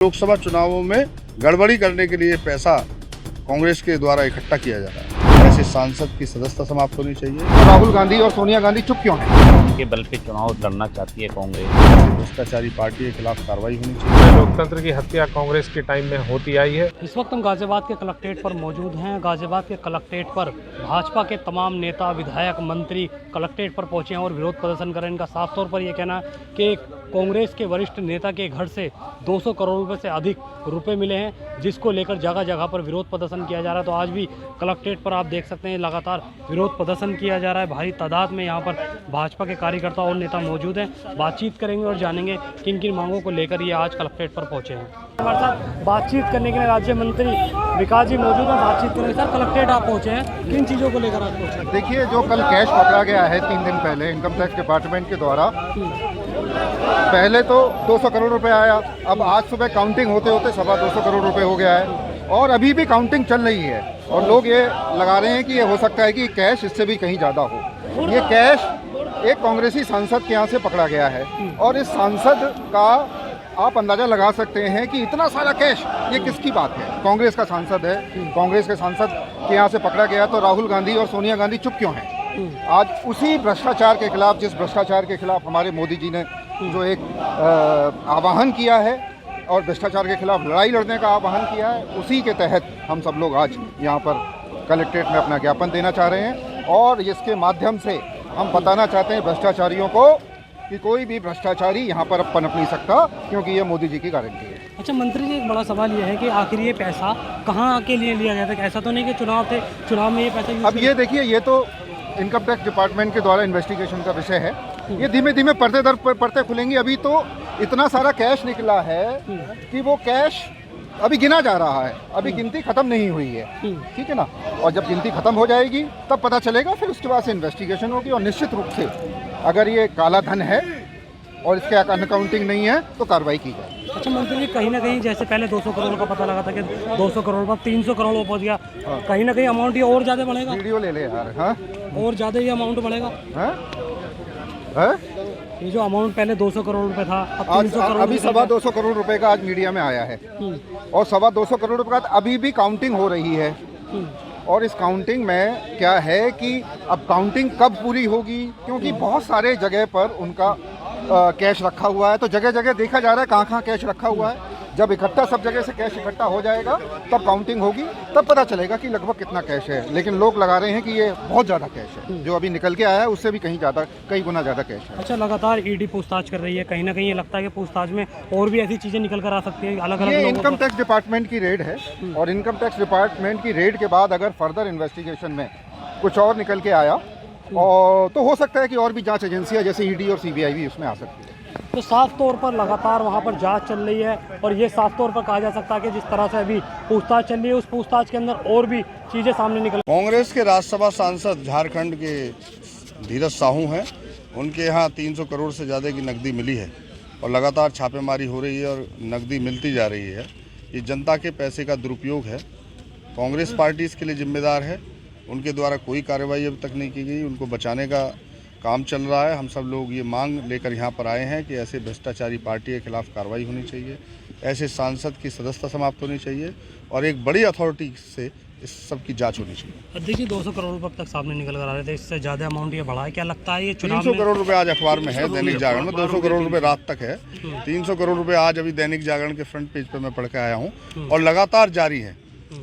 लोकसभा चुनावों में गड़बड़ी करने के लिए पैसा कांग्रेस के द्वारा इकट्ठा किया जा रहा है। ऐसे सांसद की सदस्यता समाप्त होनी चाहिए। तो राहुल गांधी और सोनिया गांधी चुप क्यों हैं? के बल पे चुनाव लड़ना चाहती है कांग्रेस। भ्रष्टाचारी पार्टी के खिलाफ कार्रवाई होनी चाहिए। लोकतंत्र की हत्या कांग्रेस के टाइम में होती आई है। इस वक्त हम गाजियाबाद के कलेक्ट्रेट पर मौजूद हैं। गाजियाबाद के कलेक्ट्रेट पर भाजपा के तमाम नेता, विधायक, मंत्री कलेक्ट्रेट पर पहुंचे हैं और विरोध प्रदर्शन कर रहे हैं। इनका साफ तौर पर यह कहना है कि कांग्रेस के वरिष्ठ नेता के घर से 200 करोड़ रुपए से अधिक रुपए मिले हैं, जिसको लेकर जगह जगह पर विरोध प्रदर्शन किया जा रहा है। तो आज भी कलेक्ट्रेट पर आप देख सकते हैं लगातार विरोध प्रदर्शन किया जा रहा है। भारी तादाद में यहाँ पर भाजपा के कार्यकर्ता और नेता मौजूद हैं। बातचीत करेंगे और जानेंगे किन किन मांगों को लेकर ये आज कलेक्ट्रेट पर पहुंचे हैं। हमारे साथ बातचीत करने के लिए राज्य मंत्री विकास जी मौजूद हैं। बातचीत करेंगे। सर, कलेक्ट्रेट आप पहुंचे हैं, किन चीज़ों को लेकर आप पहुंचे? देखिए, जो कल कैश पकड़ा गया है 3 दिन पहले इनकम टैक्स डिपार्टमेंट के द्वारा, पहले तो 200 करोड़ रुपए आया। अब आज सुबह काउंटिंग होते होते 225 करोड़ रुपए हो गया है और अभी भी काउंटिंग चल रही है। और लोग ये लगा रहे हैं कि ये हो सकता है कि कैश इससे भी कहीं ज़्यादा हो। ये कैश एक कांग्रेसी सांसद के यहाँ से पकड़ा गया है और इस सांसद का आप अंदाज़ा लगा सकते हैं कि इतना सारा कैश ये किसकी बात है। कांग्रेस का सांसद है, कांग्रेस के सांसद के यहाँ से पकड़ा गया। तो राहुल गांधी और सोनिया गांधी चुप क्यों हैं? आज उसी भ्रष्टाचार के खिलाफ, जिस भ्रष्टाचार के खिलाफ हमारे मोदी जी ने जो एक आह्वान किया है और भ्रष्टाचार के खिलाफ लड़ाई लड़ने का आह्वान किया है, उसी के तहत हम सब लोग आज यहाँ पर कलेक्ट्रेट में अपना ज्ञापन देना चाह रहे हैं। और इसके माध्यम से हम बताना चाहते हैं भ्रष्टाचारियों को कि कोई भी भ्रष्टाचारी यहाँ पर अब पनप नहीं सकता, क्योंकि ये मोदी जी की गारंटी है। अच्छा मंत्री जी, एक बड़ा सवाल ये है कि आखिर ये पैसा कहाँ के लिए लिया गया था? ऐसा तो नहीं कि चुनाव थे, चुनाव में ये पैसा अब ये देखिए, ये तो इनकम टैक्स डिपार्टमेंट के द्वारा इन्वेस्टिगेशन का विषय है। ये धीमे धीमे पर्दे दर पर्दे खुलेंगी। अभी तो इतना सारा कैश निकला है कि वो कैश अभी गिना जा रहा है, अभी गिनती खत्म नहीं हुई है, ठीक है ना। और जब गिनती खत्म हो जाएगी तब पता चलेगा, फिर उसके बाद से इन्वेस्टिगेशन होगी। और निश्चित रूप से अगर ये काला धन है और इसके अनकाउंटिंग नहीं है तो कार्रवाई की जाए। अच्छा मंत्री जी, कहीं ना कहीं जैसे पहले 200 करोड़ का पता लगा था कि 200 करोड़ अब 300 करोड़ पहुंच गया, कहीं ना कहीं अमाउंट ये और ज़्यादा बढ़ेगा? वीडियो ले ले यार। हाँ, और ज़्यादा ये अमाउंट बढ़ेगा? हाँ? ये जो अमाउंट पहले 200 करोड़ रुपए था, अब आज 300 करोड़ अभी 225 करोड़ रुपए का आज मीडिया में आया है और 225 करोड़ रुपए का अभी भी काउंटिंग हो रही है। और इस काउंटिंग में क्या है कि अब काउंटिंग कब पूरी होगी, क्योंकि बहुत सारे जगह पर उनका कैश रखा हुआ है। तो जगह जगह देखा जा रहा है कहाँ कैश रखा हुआ है। जब इकट्ठा सब जगह से कैश इकट्ठा हो जाएगा तब काउंटिंग होगी, तब पता चलेगा कि लगभग कितना कैश है। लेकिन लोग लगा रहे हैं कि ये बहुत ज़्यादा कैश है, जो अभी निकल के आया है उससे भी कहीं गुना ज़्यादा कैश है। अच्छा, लगातार ईडी पूछताछ कर रही है, कहीं ना कहीं ये लगता है कि पूछताछ में और भी ऐसी चीज़ें निकल कर आ सकती है अलग अलग। ये इनकम टैक्स डिपार्टमेंट की रेड है और इनकम टैक्स डिपार्टमेंट की रेड के बाद अगर फर्दर इन्वेस्टिगेशन में कुछ और निकल के आया और तो हो सकता है कि और भी जांच एजेंसियां जैसे ईडी और सीबीआई भी उसमें आ सकती है। तो साफ तौर पर लगातार वहां पर जांच चल रही है और ये साफ तौर पर कहा जा सकता है कि जिस तरह से अभी पूछताछ चल रही है, उस पूछताछ के अंदर और भी चीज़ें सामने निकल। कांग्रेस के राज्यसभा सांसद झारखंड के धीरज साहू हैं। उनके यहाँ 300 करोड़ से ज़्यादा की नकदी मिली है और लगातार छापेमारी हो रही है और नकदी मिलती जा रही है। ये जनता के पैसे का दुरुपयोग है। कांग्रेस पार्टी इसके लिए जिम्मेदार है। उनके द्वारा कोई कार्रवाई अभी तक नहीं की गई। उनको बचाने का काम चल रहा है। हम सब लोग ये मांग लेकर यहाँ पर आए हैं कि ऐसे भ्रष्टाचारी पार्टी के खिलाफ कार्रवाई होनी चाहिए। ऐसे सांसद की सदस्यता समाप्त होनी चाहिए और एक बड़ी अथॉरिटी से इस सब की जांच होनी चाहिए। देखिए, 200 करोड़ रुपए तक सामने निकल कर आ रहे थे, इससे ज़्यादा अमाउंट ये बढ़ा है, क्या लगता है ये चुनाव 300 करोड़ रुपए आज अखबार में है, दैनिक जागरण में 200 करोड़ रुपए रात तक है। 300 करोड़ रुपए आज अभी दैनिक जागरण के फ्रंट पेज पर मैं पढ़ के आया हूँ और लगातार जारी है।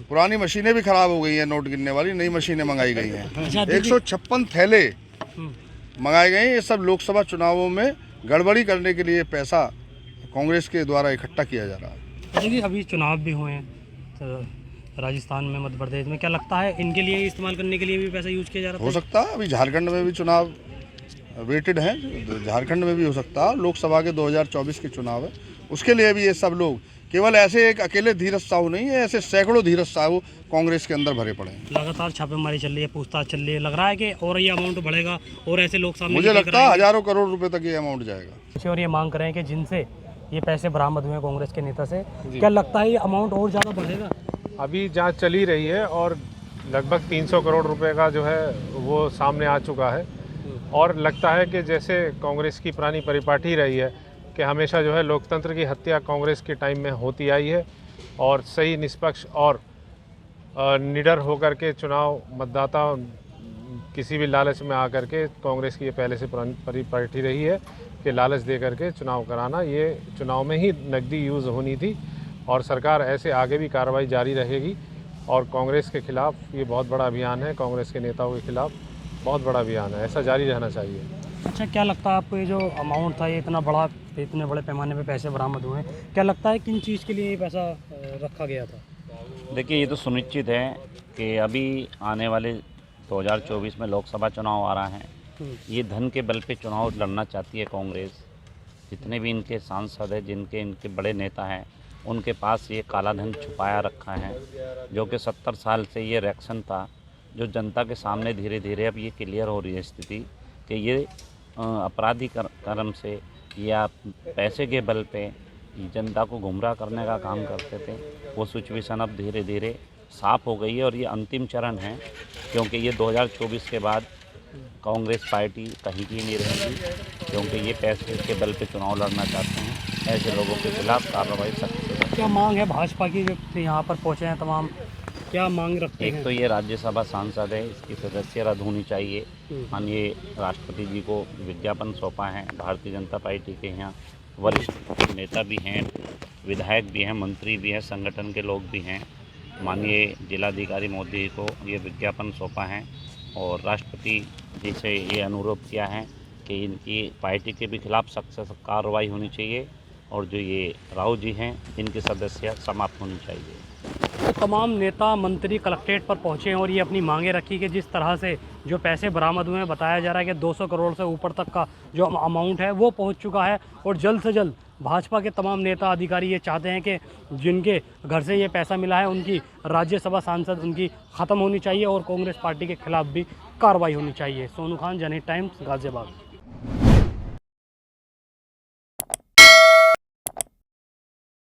पुरानी मशीनें भी खराब हो गई हैं, नोट गिनने वाली नई मशीनें मंगाई गई हैं। 156 थैले मंगाए गए। ये सब लोकसभा चुनावों में गड़बड़ी करने के लिए पैसा कांग्रेस के द्वारा इकट्ठा किया जा रहा है। देखिए, अभी चुनाव भी हुए हैं तो राजस्थान में, मध्य प्रदेश में, क्या लगता है इनके लिए इस्तेमाल करने के लिए भी पैसा यूज किया जा रहा है? हो सकता है अभी झारखंड में भी चुनाव वेटेड हैं, झारखंड में भी हो सकता है। लोकसभा के 2024 के चुनाव है, उसके लिए भी ये सब लोग, केवल ऐसे एक अकेले धीरज साहू नहीं है, ऐसे सैकड़ों धीरज साहू कांग्रेस के अंदर भरे पड़े हैं। लगातार छापेमारी चल रही है, पूछताछ चल रही है, लग रहा है कि और ये अमाउंट बढ़ेगा और ऐसे लोग सामने, मुझे लगता है हजारों करोड़ रुपए तक ये अमाउंट जाएगा। और ये मांग कर रहे हैं कि जिनसे ये पैसे बरामद हुए कांग्रेस के नेता से, क्या लगता है ये अमाउंट और ज़्यादा बढ़ेगा? अभी जांच चली रही है और लगभग 300 करोड़ रुपए का जो है वो सामने आ चुका है और लगता है कि जैसे कांग्रेस की पुरानी परिपाटी रही है कि हमेशा जो है लोकतंत्र की हत्या कांग्रेस के टाइम में होती आई है और सही, निष्पक्ष और निडर होकर के चुनाव मतदाता किसी भी लालच में आकर के कांग्रेस की ये पहले से परिपाटी रही है कि लालच दे करके चुनाव कराना, ये चुनाव में ही नकदी यूज़ होनी थी और सरकार ऐसे आगे भी कार्रवाई जारी रहेगी और कांग्रेस के खिलाफ ये बहुत बड़ा अभियान है, कांग्रेस के नेताओं के खिलाफ बहुत बड़ा अभियान है, ऐसा जारी रहना चाहिए। अच्छा, क्या लगता है आपको ये जो अमाउंट था, ये इतना बड़ा, इतने बड़े पैमाने पे पैसे बरामद हुए, क्या लगता है किन चीज़ के लिए ये पैसा रखा गया था? देखिए, ये तो सुनिश्चित है कि अभी आने वाले 2024 में लोकसभा चुनाव आ रहा है। ये धन के बल पे चुनाव लड़ना चाहती है कांग्रेस। जितने भी इनके सांसद हैं, इनके बड़े नेता हैं, उनके पास ये काला धन छुपाया रखा है, जो कि 70 साल से ये रिएक्शन था, जो जनता के सामने धीरे धीरे अब ये क्लियर हो रही है स्थिति कि ये अपराधी कर्म से या पैसे के बल पे जनता को गुमराह करने का काम करते थे। वो सिचुएशन अब धीरे धीरे साफ हो गई है और ये अंतिम चरण है, क्योंकि ये 2024 के बाद कांग्रेस पार्टी कहीं की नहीं रहेगी, क्योंकि ये पैसे के बल पे चुनाव लड़ना चाहते हैं। ऐसे लोगों के खिलाफ कार्रवाई सख्त से सख्त। क्या मांग है भाजपा की, जो यहाँ पर पहुँचे हैं तमाम, क्या मांग रखते हैं? एक तो ये राज्यसभा सांसद है, इसकी सदस्य रद्द होनी चाहिए। माननीय राष्ट्रपति जी को विज्ञापन सौंपा है। भारतीय जनता पार्टी के यहाँ वरिष्ठ नेता भी हैं, विधायक भी हैं, मंत्री भी हैं, संगठन के लोग भी हैं। माननीय जिलाधिकारी मोदी को ये विज्ञापन सौंपा है और राष्ट्रपति जी से ये अनुरोध किया है कि इनकी पार्टी के भी खिलाफ सख्त से सख्त कार्रवाई होनी चाहिए और जो ये राव जी हैं, इनकी सदस्यता समाप्त होनी चाहिए। तो तमाम नेता मंत्री कलेक्ट्रेट पर पहुंचे हैं और ये अपनी मांगे रखी कि जिस तरह से जो पैसे बरामद हुए हैं, बताया जा रहा है कि 200 करोड़ से ऊपर तक का जो अमाउंट है वो पहुंच चुका है और जल्द से जल्द भाजपा के तमाम नेता अधिकारी ये चाहते हैं कि जिनके घर से ये पैसा मिला है उनकी राज्यसभा सांसद उनकी ख़त्म होनी चाहिए और कांग्रेस पार्टी के खिलाफ भी कार्रवाई होनी चाहिए। सोनू खान, जनहित टाइम्स, गाज़ियाबाद।